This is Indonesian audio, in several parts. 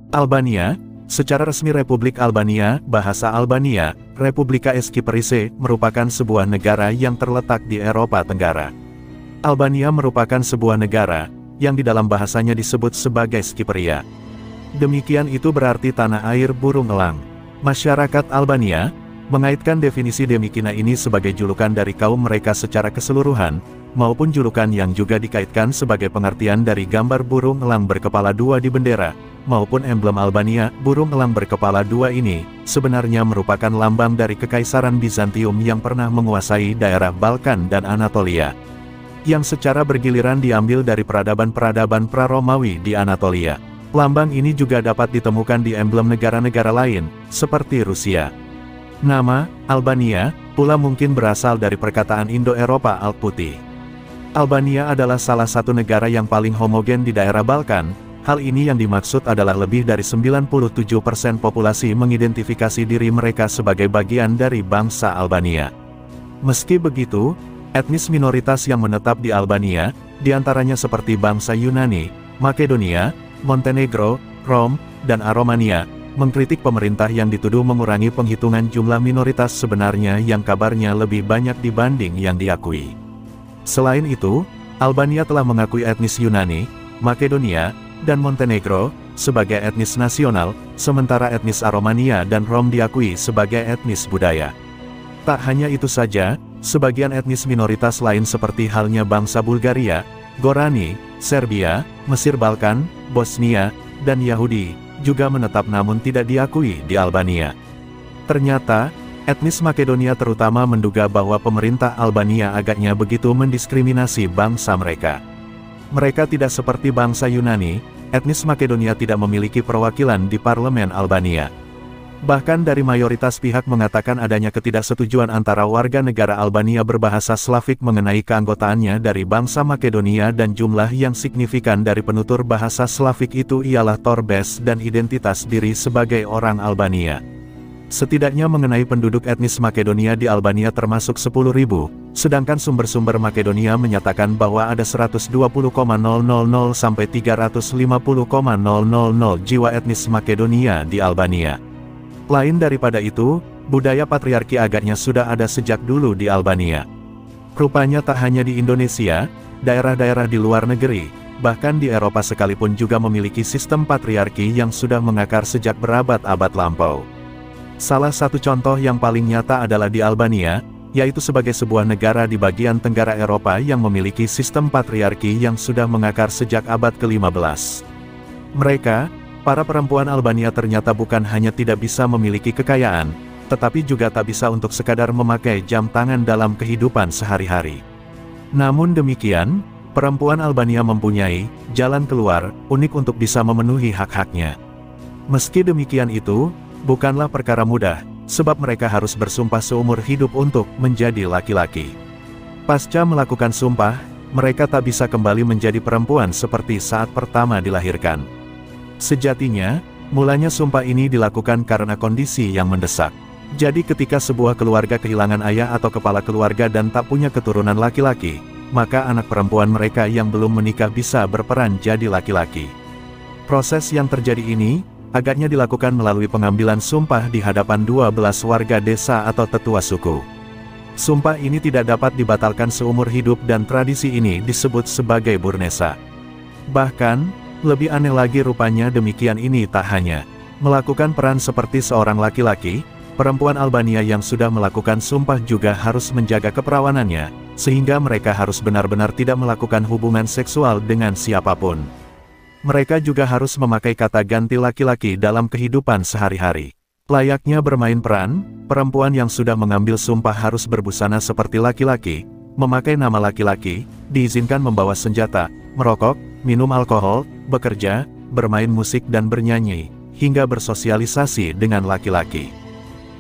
Albania, secara resmi Republik Albania, bahasa Albania, Republika Skyperise, merupakan sebuah negara yang terletak di Eropa Tenggara. Albania merupakan sebuah negara yang di dalam bahasanya disebut sebagai Skyperia. Demikian itu berarti tanah air burung elang. Masyarakat Albania mengaitkan definisi Demikina ini sebagai julukan dari kaum mereka secara keseluruhan, maupun julukan yang juga dikaitkan sebagai pengertian dari gambar burung elang berkepala dua di bendera, maupun emblem Albania. Burung elang berkepala dua ini sebenarnya merupakan lambang dari Kekaisaran Bizantium yang pernah menguasai daerah Balkan dan Anatolia, yang secara bergiliran diambil dari peradaban-peradaban pra-Romawi di Anatolia. Lambang ini juga dapat ditemukan di emblem negara-negara lain, seperti Rusia. Nama Albania pula mungkin berasal dari perkataan Indo-Eropa Alt-Putih. Albania adalah salah satu negara yang paling homogen di daerah Balkan. Hal ini yang dimaksud adalah lebih dari 97% populasi mengidentifikasi diri mereka sebagai bagian dari bangsa Albania. Meski begitu, etnis minoritas yang menetap di Albania, diantaranya seperti bangsa Yunani, Makedonia, Montenegro, Rom, dan Aromania, mengkritik pemerintah yang dituduh mengurangi penghitungan jumlah minoritas sebenarnya yang kabarnya lebih banyak dibanding yang diakui. Selain itu, Albania telah mengakui etnis Yunani, Makedonia, dan Montenegro sebagai etnis nasional, sementara etnis Aromania dan Rom diakui sebagai etnis budaya. Tak hanya itu saja, sebagian etnis minoritas lain seperti halnya bangsa Bulgaria, Gorani, Serbia, Mesir Balkan, Bosnia, dan Yahudi juga menetap namun tidak diakui di Albania. Ternyata, etnis Makedonia terutama menduga bahwa pemerintah Albania agaknya begitu mendiskriminasi bangsa mereka. Mereka tidak seperti bangsa Yunani, etnis Makedonia tidak memiliki perwakilan di parlemen Albania. Bahkan dari mayoritas pihak mengatakan adanya ketidaksetujuan antara warga negara Albania berbahasa Slavik mengenai keanggotaannya dari bangsa Makedonia, dan jumlah yang signifikan dari penutur bahasa Slavik itu ialah Torbes dan identitas diri sebagai orang Albania. Setidaknya mengenai penduduk etnis Makedonia di Albania termasuk 10.000, sedangkan sumber-sumber Makedonia menyatakan bahwa ada 120.000 sampai 350.000 jiwa etnis Makedonia di Albania. Lain daripada itu, budaya patriarki agaknya sudah ada sejak dulu di Albania. Rupanya tak hanya di Indonesia, daerah-daerah di luar negeri, bahkan di Eropa sekalipun juga memiliki sistem patriarki yang sudah mengakar sejak berabad-abad lampau. Salah satu contoh yang paling nyata adalah di Albania, yaitu sebagai sebuah negara di bagian tenggara Eropa yang memiliki sistem patriarki yang sudah mengakar sejak abad ke-15. Mereka, para perempuan Albania, ternyata bukan hanya tidak bisa memiliki kekayaan, tetapi juga tak bisa untuk sekadar memakai jam tangan dalam kehidupan sehari-hari. Namun demikian, perempuan Albania mempunyai jalan keluar unik untuk bisa memenuhi hak-haknya. Meski demikian itu, bukanlah perkara mudah, sebab mereka harus bersumpah seumur hidup untuk menjadi laki-laki. Pasca melakukan sumpah, mereka tak bisa kembali menjadi perempuan seperti saat pertama dilahirkan. Sejatinya, mulanya sumpah ini dilakukan karena kondisi yang mendesak. Jadi ketika sebuah keluarga kehilangan ayah atau kepala keluarga dan tak punya keturunan laki-laki, maka anak perempuan mereka yang belum menikah bisa berperan jadi laki-laki. Proses yang terjadi ini, agaknya dilakukan melalui pengambilan sumpah di hadapan 12 warga desa atau tetua suku. Sumpah ini tidak dapat dibatalkan seumur hidup dan tradisi ini disebut sebagai burnesa. Bahkan, lebih aneh lagi rupanya demikian ini tak hanya melakukan peran seperti seorang laki-laki, perempuan Albania yang sudah melakukan sumpah juga harus menjaga keperawanannya, sehingga mereka harus benar-benar tidak melakukan hubungan seksual dengan siapapun. Mereka juga harus memakai kata ganti laki-laki dalam kehidupan sehari-hari. Layaknya bermain peran, perempuan yang sudah mengambil sumpah harus berbusana seperti laki-laki, memakai nama laki-laki, diizinkan membawa senjata, merokok, minum alkohol, bekerja, bermain musik dan bernyanyi, hingga bersosialisasi dengan laki-laki.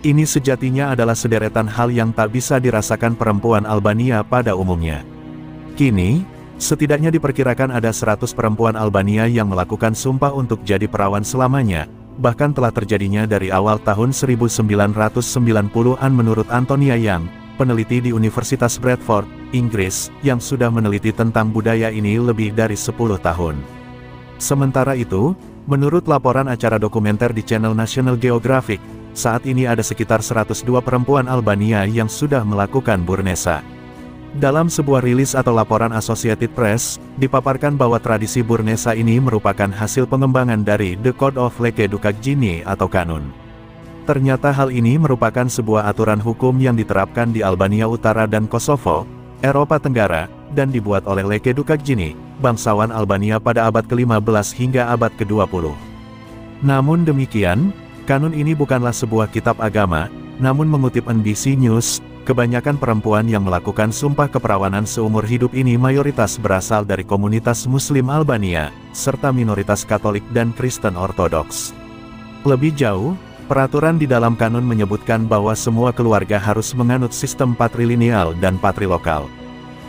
Ini sejatinya adalah sederetan hal yang tak bisa dirasakan perempuan Albania pada umumnya. Kini, setidaknya diperkirakan ada 100 perempuan Albania yang melakukan sumpah untuk jadi perawan selamanya, bahkan telah terjadinya dari awal tahun 1990-an menurut Antonia Young, peneliti di Universitas Bradford, Inggris, yang sudah meneliti tentang budaya ini lebih dari 10 tahun. Sementara itu, Menurut laporan acara dokumenter di channel National Geographic, saat ini ada sekitar 102 perempuan Albania yang sudah melakukan Burnesa. Dalam sebuah rilis atau laporan Associated Press, dipaparkan bahwa tradisi Burnesa ini merupakan hasil pengembangan dari The Code of Leke Dukagjini atau Kanun. Ternyata hal ini merupakan sebuah aturan hukum yang diterapkan di Albania Utara dan Kosovo, Eropa Tenggara, dan dibuat oleh Leke Dukagjini, bangsawan Albania pada abad ke-15 hingga abad ke-20. Namun demikian, kanun ini bukanlah sebuah kitab agama, namun mengutip NBC News, kebanyakan perempuan yang melakukan sumpah keperawanan seumur hidup ini mayoritas berasal dari komunitas Muslim Albania, serta minoritas Katolik dan Kristen Ortodoks. Lebih jauh, peraturan di dalam kanun menyebutkan bahwa semua keluarga harus menganut sistem patrilineal dan patrilokal.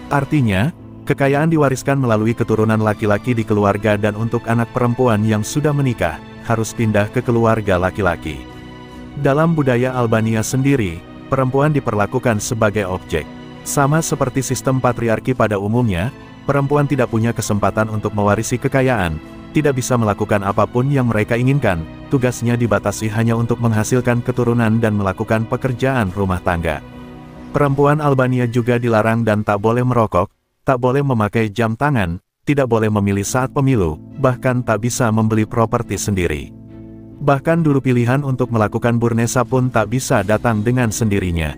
Artinya, kekayaan diwariskan melalui keturunan laki-laki di keluarga dan untuk anak perempuan yang sudah menikah, harus pindah ke keluarga laki-laki. Dalam budaya Albania sendiri, perempuan diperlakukan sebagai objek. Sama seperti sistem patriarki pada umumnya, perempuan tidak punya kesempatan untuk mewarisi kekayaan, tidak bisa melakukan apapun yang mereka inginkan, tugasnya dibatasi hanya untuk menghasilkan keturunan dan melakukan pekerjaan rumah tangga. Perempuan Albania juga dilarang dan tak boleh merokok, tak boleh memakai jam tangan, tidak boleh memilih saat pemilu, bahkan tak bisa membeli properti sendiri. Bahkan dulu pilihan untuk melakukan Burnesa pun tak bisa datang dengan sendirinya.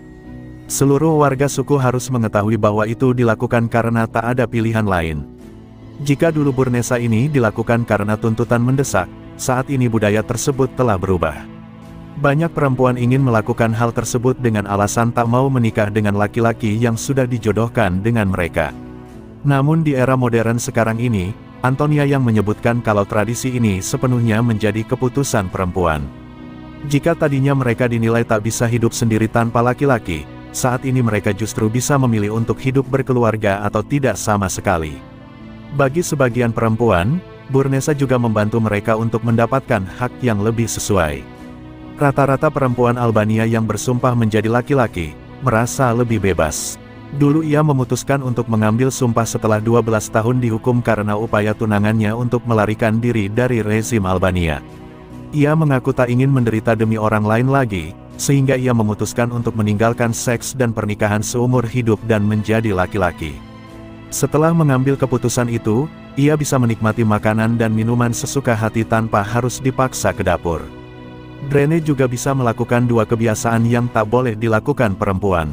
Seluruh warga suku harus mengetahui bahwa itu dilakukan karena tak ada pilihan lain. Jika dulu Burnesa ini dilakukan karena tuntutan mendesak, saat ini budaya tersebut telah berubah. Banyak perempuan ingin melakukan hal tersebut dengan alasan tak mau menikah dengan laki-laki yang sudah dijodohkan dengan mereka. Namun di era modern sekarang ini, Antonia yang menyebutkan kalau tradisi ini sepenuhnya menjadi keputusan perempuan. Jika tadinya mereka dinilai tak bisa hidup sendiri tanpa laki-laki, saat ini mereka justru bisa memilih untuk hidup berkeluarga atau tidak sama sekali. Bagi sebagian perempuan, Burnesa juga membantu mereka untuk mendapatkan hak yang lebih sesuai. Rata-rata perempuan Albania yang bersumpah menjadi laki-laki, merasa lebih bebas. Dulu ia memutuskan untuk mengambil sumpah setelah 12 tahun dihukum karena upaya tunangannya untuk melarikan diri dari rezim Albania. Ia mengaku tak ingin menderita demi orang lain lagi, sehingga ia memutuskan untuk meninggalkan seks dan pernikahan seumur hidup dan menjadi laki-laki. Setelah mengambil keputusan itu, ia bisa menikmati makanan dan minuman sesuka hati tanpa harus dipaksa ke dapur. Drene juga bisa melakukan dua kebiasaan yang tak boleh dilakukan perempuan.